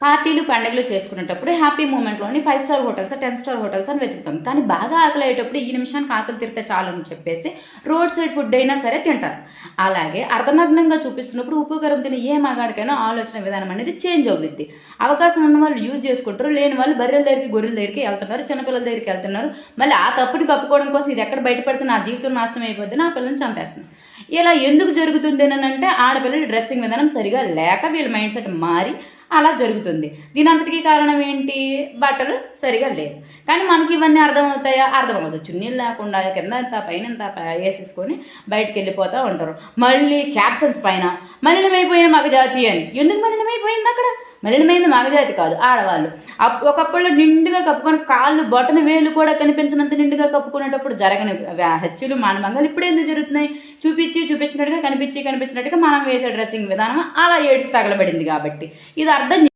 పార్టీలు పండుగలు చేసుకునేటప్పుడు హ్యాపీ మూమెంట్లోని 5 స్టార్ హోటల్స్ 10 స్టార్ హోటల్స్ అని వెతుకుతాం. కానీ బాగా ఆకలి అయ్యేటప్పుడు ఈ నిమిషానికి ఆకలి తీరితే చాలని చెప్పేసి రోడ్ సైడ్ ఫుడ్ అయినా సరే తింటారు. అలాగే అర్ధనగ్నంగా చూపిస్తున్నప్పుడు ఉప్పు కారం తిని ఏ మగాడికైనా ఆలోచన విధానం అనేది చేంజ్ అవుద్ది. అవకాశం ఉన్న వాళ్ళు యూజ్ చేసుకుంటారు, లేని వాళ్ళు బర్రెల దగ్గరికి గొర్రెల దగ్గరికి వెళ్తున్నారు, చిన్నపిల్లల దగ్గరికి వెళ్తున్నారు. మళ్ళీ ఆ తప్పుని కప్పుకోవడం కోసం ఇది ఎక్కడ బయటపడితే నా జీవితం నాశనం అయిపోద్ది, నా పిల్లల్ని చంపేస్తుంది. ఇలా ఎందుకు జరుగుతుంది అని అంటే ఆడపిల్లల డ్రెస్సింగ్ విధానం సరిగా లేక వీళ్ళ మైండ్ సెట్ మారి అలా జరుగుతుంది. దీని అంతటికీ కారణం ఏంటి? బట్టలు సరిగా లేదు. కానీ మనకి ఇవన్నీ అర్థమవుతాయా? అర్థమవుతుంది. చున్నీలు లేకుండా కింద ఎంత పైన ఎంత వేసేసుకొని బయటకు వెళ్ళిపోతూ ఉంటారు. మళ్ళీ క్యాప్షన్స్ పైన మలినమైపోయిన మగజాతి అని. ఎందుకు మలినమైపోయింది? అక్కడ మలినమైంది మగజాతి కాదు, ఆడవాళ్ళు. ఒకప్పుడు నిండుగా కప్పుకొని కాళ్ళు బొటన వేలు కూడా కనిపించినంత నిండుగా కప్పుకునేటప్పుడు జరగని హత్యలు మానభంగాలు ఇప్పుడు ఎందుకు జరుగుతున్నాయి? చూపించినట్టుగా కనిపించినట్టుగా మనం వేసే డ్రెస్సింగ్ విధానం అలా ఏడ్స్ తగలబడింది కాబట్టి. ఇది అర్థం